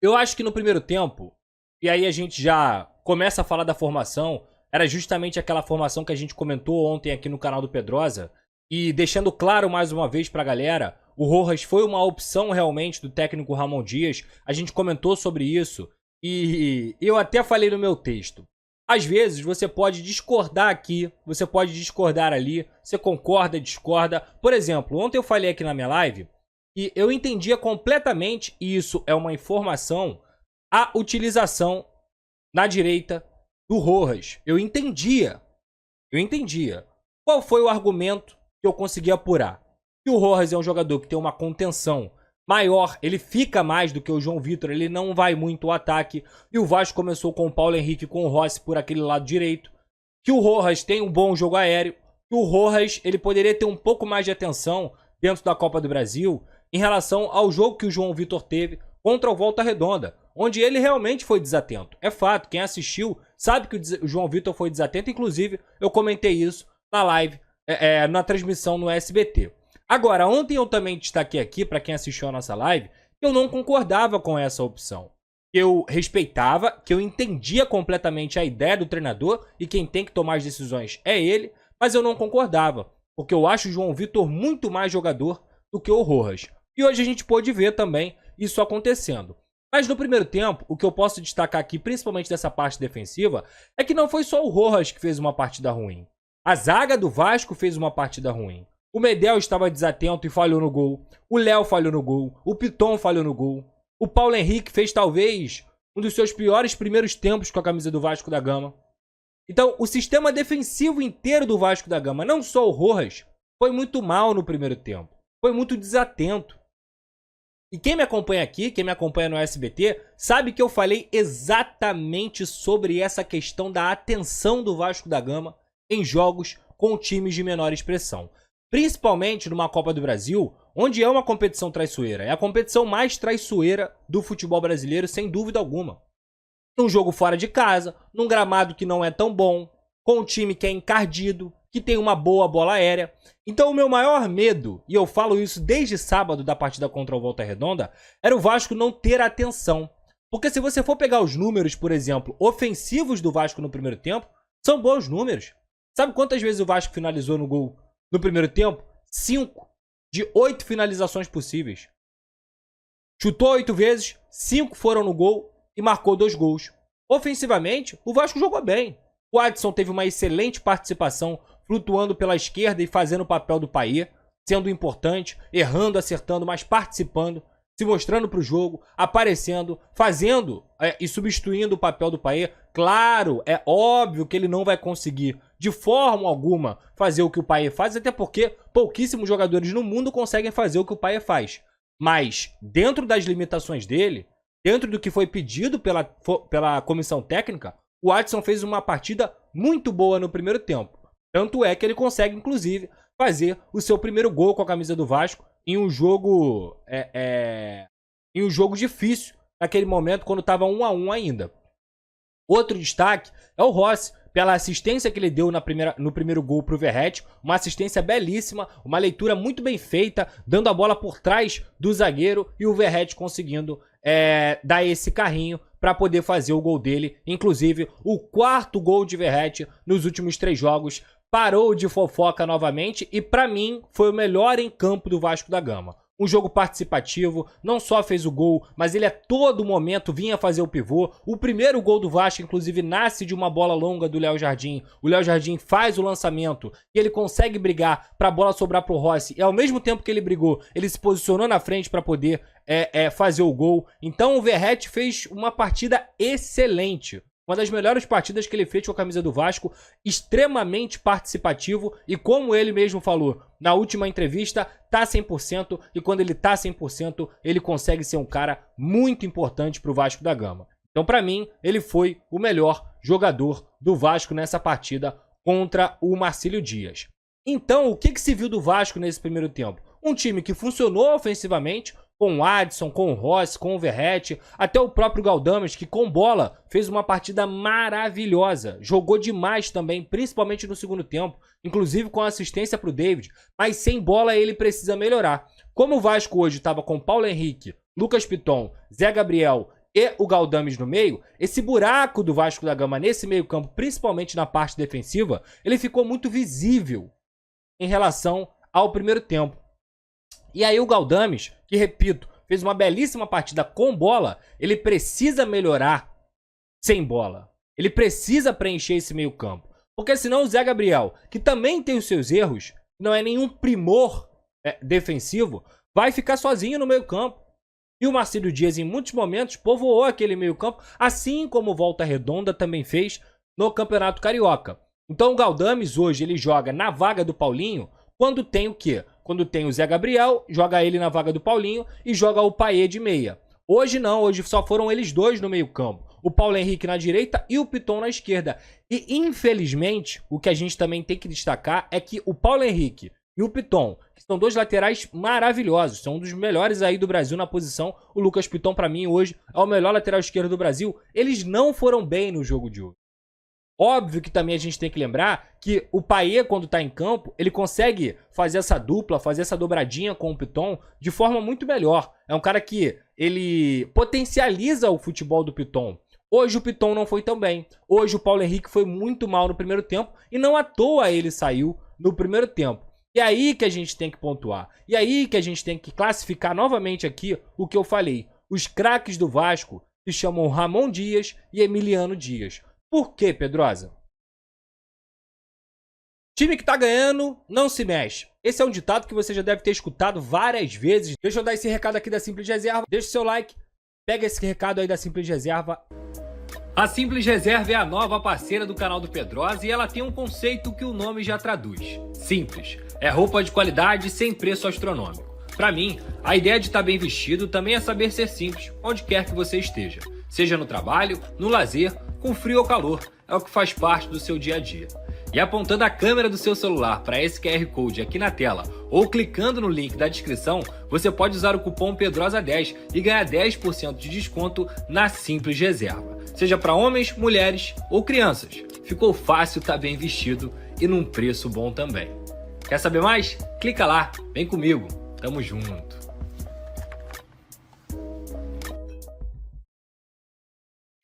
Eu acho que no primeiro tempo, e aí a gente já começa a falar da formação, era justamente aquela formação que a gente comentou ontem aqui no canal do Pedrosa, e deixando claro mais uma vez pra galera, o Rojas foi uma opção realmente do técnico Ramon Dias, a gente comentou sobre isso, e eu até falei no meu texto. Às vezes você pode discordar aqui, você pode discordar ali, você concorda, discorda. Por exemplo, ontem eu falei aqui na minha live e eu entendia completamente, e isso é uma informação, a utilização na direita do Rojas. Eu entendia. Qual foi o argumento que eu consegui apurar? Que o Rojas é um jogador que tem uma contenção maior, ele fica mais do que o João Vitor, ele não vai muito ao ataque, e o Vasco começou com o Paulo Henrique, com o Rossi por aquele lado direito, que o Rojas tem um bom jogo aéreo, que o Rojas ele poderia ter um pouco mais de atenção dentro da Copa do Brasil em relação ao jogo que o João Vitor teve contra o Volta Redonda, onde ele realmente foi desatento. É fato, quem assistiu sabe que o João Vitor foi desatento, inclusive eu comentei isso na live, na transmissão no SBT. Agora, ontem eu também destaquei aqui, para quem assistiu a nossa live, que eu não concordava com essa opção. Que eu respeitava, que eu entendia completamente a ideia do treinador e quem tem que tomar as decisões é ele, mas eu não concordava, porque eu acho o João Vitor muito mais jogador do que o Rojas. E hoje a gente pôde ver também isso acontecendo. Mas no primeiro tempo, o que eu posso destacar aqui, principalmente dessa parte defensiva, é que não foi só o Rojas que fez uma partida ruim. A zaga do Vasco fez uma partida ruim. O Medel estava desatento e falhou no gol. O Léo falhou no gol. O Piton falhou no gol. O Paulo Henrique fez talvez um dos seus piores primeiros tempos com a camisa do Vasco da Gama. Então, o sistema defensivo inteiro do Vasco da Gama, não só o Rojas, foi muito mal no primeiro tempo. Foi muito desatento. E quem me acompanha aqui, quem me acompanha no SBT, sabe que eu falei exatamente sobre essa questão da atenção do Vasco da Gama em jogos com times de menor expressão. Principalmente numa Copa do Brasil, onde é uma competição traiçoeira. É a competição mais traiçoeira do futebol brasileiro, sem dúvida alguma. Num jogo fora de casa, num gramado que não é tão bom, com um time que é encardido, que tem uma boa bola aérea. Então o meu maior medo, e eu falo isso desde sábado da partida contra o Volta Redonda, era o Vasco não ter atenção. Porque se você for pegar os números, por exemplo, ofensivos do Vasco no primeiro tempo, são bons números. Sabe quantas vezes o Vasco finalizou no gol no primeiro tempo? 5 de 8 finalizações possíveis. Chutou 8 vezes, 5 foram no gol e marcou 2 gols. Ofensivamente, o Vasco jogou bem. O Adson teve uma excelente participação, flutuando pela esquerda e fazendo o papel do Payet, sendo importante, errando, acertando, mas participando, se mostrando para o jogo, aparecendo, fazendo e substituindo o papel do Payet. Claro, é óbvio que ele não vai conseguir de forma alguma fazer o que o Payet faz, até porque pouquíssimos jogadores no mundo conseguem fazer o que o Payet faz. Mas dentro das limitações dele, dentro do que foi pedido pela comissão técnica, o Adson fez uma partida muito boa no primeiro tempo. Tanto é que ele consegue, inclusive, fazer o seu primeiro gol com a camisa do Vasco em um jogo difícil, naquele momento, quando estava 1-1 ainda. Outro destaque é o Rossi, pela assistência que ele deu no primeiro gol para o Verratti, uma assistência belíssima, uma leitura muito bem feita, dando a bola por trás do zagueiro e o Verratti conseguindo dar esse carrinho para poder fazer o gol dele. Inclusive, o 4º gol de Verratti nos últimos 3 jogos. Parou de fofoca novamente e, para mim, foi o melhor em campo do Vasco da Gama. Um jogo participativo, não só fez o gol, mas ele a todo momento vinha fazer o pivô. O primeiro gol do Vasco, inclusive, nasce de uma bola longa do Léo Jardim. O Léo Jardim faz o lançamento e ele consegue brigar para a bola sobrar para o Rossi. E ao mesmo tempo que ele brigou, ele se posicionou na frente para poder fazer o gol. Então o Verratti fez uma partida excelente. Uma das melhores partidas que ele fez com a camisa do Vasco, extremamente participativo e, como ele mesmo falou na última entrevista, tá 100% e quando ele tá 100%, ele consegue ser um cara muito importante pro Vasco da Gama. Então, pra mim, ele foi o melhor jogador do Vasco nessa partida contra o Marcílio Dias. Então, o que se viu do Vasco nesse primeiro tempo? Um time que funcionou ofensivamente, com o Adson, com o Rossi, com o Verratti, até o próprio Galdames, que com bola fez uma partida maravilhosa. Jogou demais também, principalmente no segundo tempo, inclusive com assistência para o David, mas sem bola ele precisa melhorar. Como o Vasco hoje estava com Paulo Henrique, Lucas Piton, Zé Gabriel e o Galdames no meio, esse buraco do Vasco da Gama nesse meio campo, principalmente na parte defensiva, ele ficou muito visível em relação ao primeiro tempo. E aí o Galdames, que repito, fez uma belíssima partida com bola, ele precisa melhorar sem bola. Ele precisa preencher esse meio campo. Porque senão o Zé Gabriel, que também tem os seus erros, não é nenhum primor defensivo, vai ficar sozinho no meio campo. E o Marcílio Dias, em muitos momentos, povoou aquele meio campo, assim como o Volta Redonda também fez no Campeonato Carioca. Então o Galdames hoje ele joga na vaga do Paulinho quando tem o quê? Quando tem o Zé Gabriel, joga ele na vaga do Paulinho e joga o Payet de meia. Hoje não, hoje só foram eles dois no meio campo. O Paulo Henrique na direita e o Piton na esquerda. E infelizmente, o que a gente também tem que destacar é que o Paulo Henrique e o Piton, que são dois laterais maravilhosos, são um dos melhores aí do Brasil na posição. O Lucas Piton, pra mim, hoje é o melhor lateral esquerdo do Brasil. Eles não foram bem no jogo de hoje. Óbvio que também a gente tem que lembrar que o Payet, quando tá em campo, ele consegue fazer essa dupla, fazer essa dobradinha com o Piton de forma muito melhor. É um cara que ele potencializa o futebol do Piton. Hoje o Piton não foi tão bem. Hoje o Paulo Henrique foi muito mal no primeiro tempo e não à toa ele saiu no primeiro tempo. E aí que a gente tem que pontuar. E aí que a gente tem que classificar novamente aqui o que eu falei. Os craques do Vasco se chamam Ramon Dias e Emiliano Dias. Por quê, Pedrosa? Time que tá ganhando não se mexe. Esse é um ditado que você já deve ter escutado várias vezes. Deixa eu dar esse recado aqui da Simples Reserva. Deixa o seu like. Pega esse recado aí da Simples Reserva. A Simples Reserva é a nova parceira do canal do Pedrosa e ela tem um conceito que o nome já traduz. Simples. É roupa de qualidade sem preço astronômico. Pra mim, a ideia de estar bem vestido também é saber ser simples, onde quer que você esteja. Seja no trabalho, no lazer, com frio ou calor, é o que faz parte do seu dia a dia. E apontando a câmera do seu celular para esse QR Code aqui na tela ou clicando no link da descrição, você pode usar o cupom PEDROSA10 e ganhar 10% de desconto na Simples Reserva. Seja para homens, mulheres ou crianças. Ficou fácil estar bem vestido e num preço bom também. Quer saber mais? Clica lá, vem comigo, tamo junto.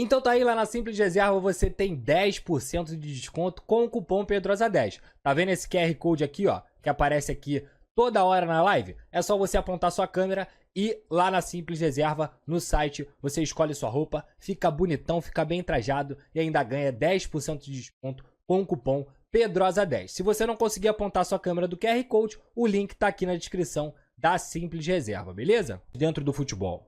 Então tá aí, lá na Simples Reserva você tem 10% de desconto com o cupom PEDROSA10. Tá vendo esse QR Code aqui, ó, que aparece aqui toda hora na live? É só você apontar sua câmera e lá na Simples Reserva, no site, você escolhe sua roupa, fica bonitão, fica bem trajado e ainda ganha 10% de desconto com o cupom PEDROSA10. Se você não conseguir apontar sua câmera do QR Code, o link tá aqui na descrição da Simples Reserva, beleza? Dentro do futebol.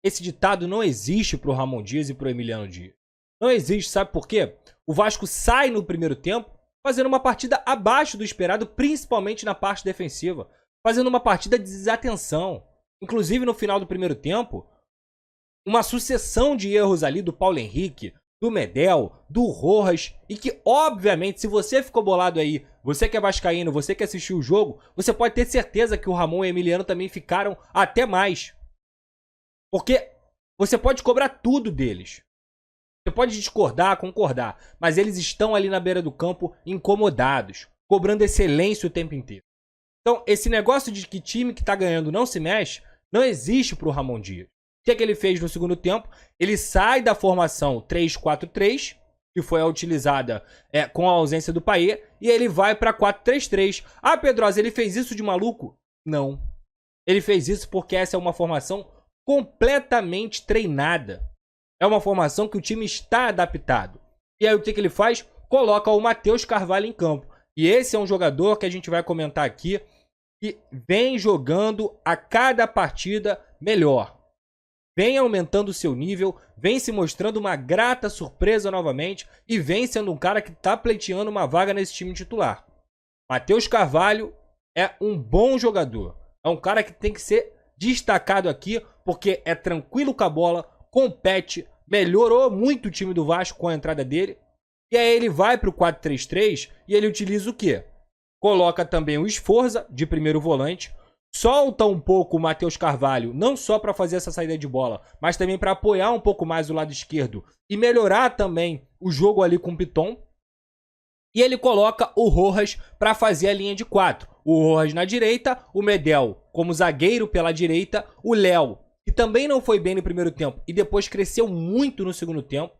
Esse ditado não existe pro Ramon Dias e pro Emiliano Dias. Não existe, sabe por quê? O Vasco sai no primeiro tempo fazendo uma partida abaixo do esperado, principalmente na parte defensiva. Fazendo uma partida de desatenção. Inclusive no final do primeiro tempo, uma sucessão de erros ali do Paulo Henrique, do Medel, do Rojas. E que, obviamente, se você ficou bolado aí, você que é vascaíno, você que assistiu o jogo, você pode ter certeza que o Ramon e o Emiliano também ficaram até mais. Porque você pode cobrar tudo deles. Você pode discordar, concordar, mas eles estão ali na beira do campo incomodados, cobrando excelência o tempo inteiro. Então, esse negócio de que time que tá ganhando não se mexe, não existe pro Ramon Dias. O que é que ele fez no segundo tempo? Ele sai da formação 3-4-3, que foi a utilizada com a ausência do Payet, e ele vai para 4-3-3. Ah, Pedrosa, ele fez isso de maluco? Não. Ele fez isso porque essa é uma formação completamente treinada. É uma formação que o time está adaptado. E aí o que ele faz? Coloca o Matheus Carvalho em campo. E esse é um jogador que a gente vai comentar aqui, que vem jogando a cada partida melhor. Vem aumentando o seu nível, vem se mostrando uma grata surpresa novamente e vem sendo um cara que está pleiteando uma vaga nesse time titular. Matheus Carvalho é um bom jogador. É um cara que tem que ser destacado aqui, porque é tranquilo com a bola, compete, melhorou muito o time do Vasco com a entrada dele. E aí ele vai para o 4-3-3 e ele utiliza o quê? Coloca também o Sforza de primeiro volante, solta um pouco o Matheus Carvalho, não só para fazer essa saída de bola, mas também para apoiar um pouco mais o lado esquerdo e melhorar também o jogo ali com o Piton. E ele coloca o Rojas para fazer a linha de 4. O Rojas na direita, o Medel como zagueiro pela direita, o Léo que também não foi bem no primeiro tempo e depois cresceu muito no segundo tempo.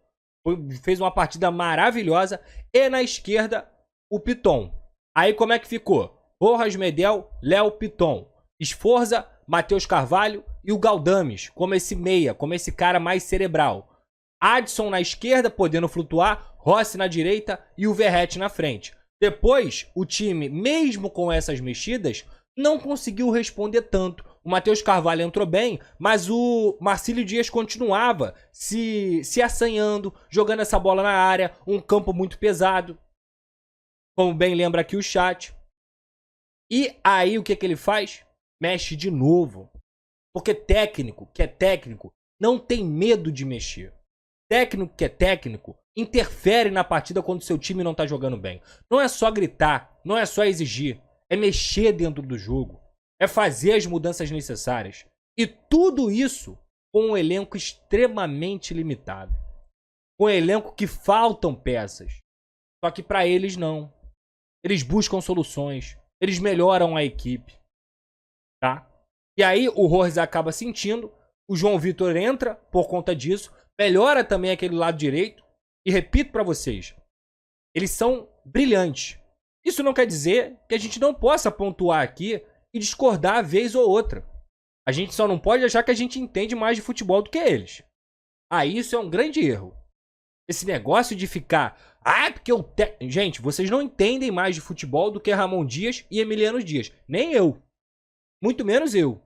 Fez uma partida maravilhosa. E na esquerda, o Piton. Aí como é que ficou? Rojas, Medel, Léo, Piton. Sforza, Matheus Carvalho e o Galdames, como esse meia, como esse cara mais cerebral. Adson na esquerda, podendo flutuar, Rossi na direita e o Verratti na frente. Depois, o time, mesmo com essas mexidas, não conseguiu responder tanto. O Matheus Carvalho entrou bem, mas o Marcílio Dias continuava se assanhando, jogando essa bola na área, um campo muito pesado, como bem lembra aqui o chat. E aí o que ele faz? Mexe de novo. Porque técnico que é técnico não tem medo de mexer. Técnico que é técnico interfere na partida quando seu time não tá jogando bem. Não é só gritar, não é só exigir, é mexer dentro do jogo, é fazer as mudanças necessárias. E tudo isso com um elenco extremamente limitado. Com um elenco que faltam peças. Só que para eles não. Eles buscam soluções, eles melhoram a equipe, tá? E aí o Rojas acaba sentindo, o João Vitor entra por conta disso, melhora também aquele lado direito. E repito pra vocês, eles são brilhantes. Isso não quer dizer que a gente não possa pontuar aqui e discordar a vez ou outra. A gente só não pode achar que a gente entende mais de futebol do que eles. Aí isso é um grande erro. Esse negócio de ficar... porque eu... Gente, vocês não entendem mais de futebol do que Ramon Dias e Emiliano Dias. Nem eu. Muito menos eu.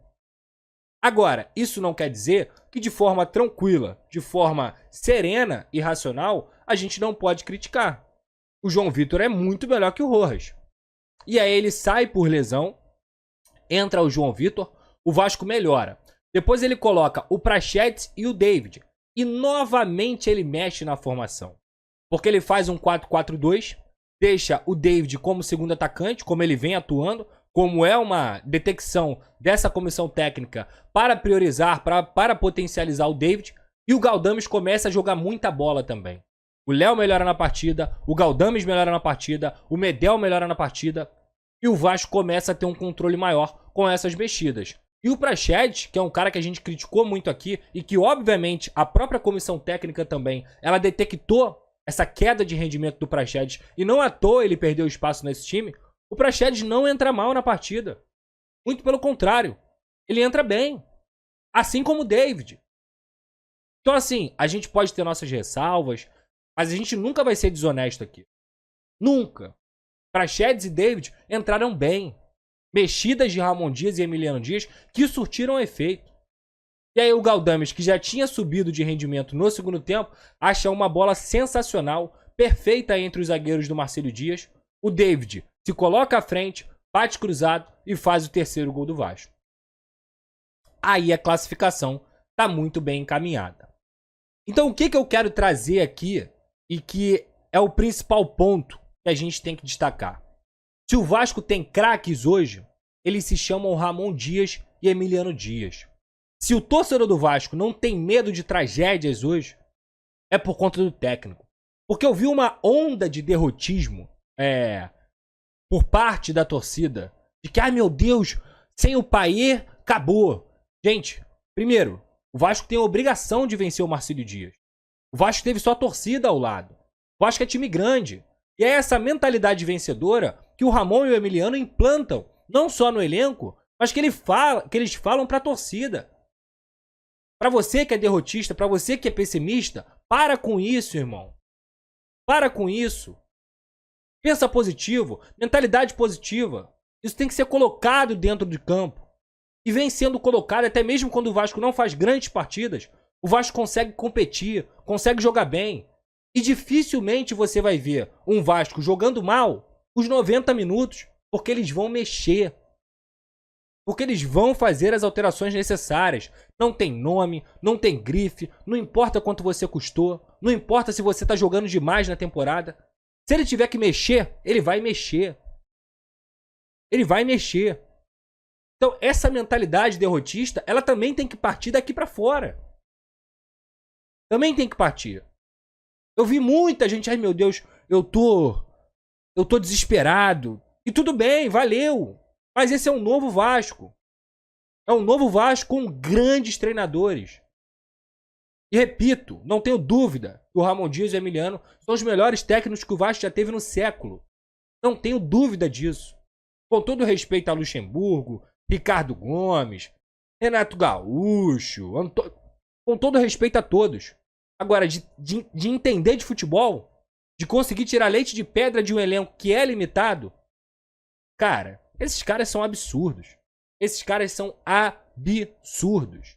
Agora, isso não quer dizer que de forma tranquila, de forma serena e racional, a gente não pode criticar. O João Vitor é muito melhor que o Rojas. E aí ele sai por lesão, entra o João Vitor, o Vasco melhora. Depois ele coloca o Prachetes e o David. E novamente ele mexe na formação. Porque ele faz um 4-4-2, deixa o David como segundo atacante, como ele vem atuando, como é uma detecção dessa comissão técnica para priorizar, para potencializar o David. E o Galdames começa a jogar muita bola também. O Léo melhora na partida, o Galdames melhora na partida, o Medel melhora na partida. E o Vasco começa a ter um controle maior com essas mexidas. E o Praxedes, que é um cara que a gente criticou muito aqui e que obviamente a própria comissão técnica também, ela detectou essa queda de rendimento do Praxedes e não à toa ele perdeu espaço nesse time. O Praxedes não entra mal na partida. Muito pelo contrário. Ele entra bem. Assim como o David. Então assim, a gente pode ter nossas ressalvas, mas a gente nunca vai ser desonesto aqui. Nunca. Praxedes e David entraram bem. Mexidas de Ramon Dias e Emiliano Dias que surtiram efeito. E aí o Galdames, que já tinha subido de rendimento no segundo tempo, acha uma bola sensacional, perfeita entre os zagueiros do Marcílio Dias. O David se coloca à frente, bate cruzado e faz o terceiro gol do Vasco. Aí a classificação está muito bem encaminhada. Então o que eu quero trazer aqui e que é o principal ponto que a gente tem que destacar? Se o Vasco tem craques hoje, eles se chamam Ramon Dias e Emiliano Dias. Se o torcedor do Vasco não tem medo de tragédias hoje, é por conta do técnico. Porque eu vi uma onda de derrotismo por parte da torcida. De que, meu Deus, sem o Payet, acabou. Gente, primeiro, o Vasco tem a obrigação de vencer o Marcílio Dias. O Vasco teve só torcida ao lado. O Vasco é time grande. E é essa mentalidade vencedora que o Ramon e o Emiliano implantam, não só no elenco, mas que eles falam pra torcida. Pra você que é derrotista, pra você que é pessimista, para com isso, irmão. Para com isso. Pensa positivo, mentalidade positiva. Isso tem que ser colocado dentro de campo. E vem sendo colocado até mesmo quando o Vasco não faz grandes partidas. O Vasco consegue competir, consegue jogar bem. E dificilmente você vai ver um Vasco jogando mal os 90 minutos, porque eles vão mexer. Porque eles vão fazer as alterações necessárias. Não tem nome, não tem grife, não importa quanto você custou, não importa se você está jogando demais na temporada. Se ele tiver que mexer, ele vai mexer. Ele vai mexer. Então essa mentalidade derrotista, ela também tem que partir daqui para fora. Também tem que partir. Eu vi muita gente, meu Deus, eu tô desesperado. E tudo bem, valeu. Mas esse é um novo Vasco. É um novo Vasco com grandes treinadores. E repito, não tenho dúvida que o Ramon Dias e o Emiliano são os melhores técnicos que o Vasco já teve no século. Não tenho dúvida disso. Com todo respeito a Luxemburgo, Ricardo Gomes, Renato Gaúcho, com todo respeito a todos. Agora, de entender de futebol, de conseguir tirar leite de pedra de um elenco que é limitado, cara, esses caras são absurdos. Esses caras são absurdos.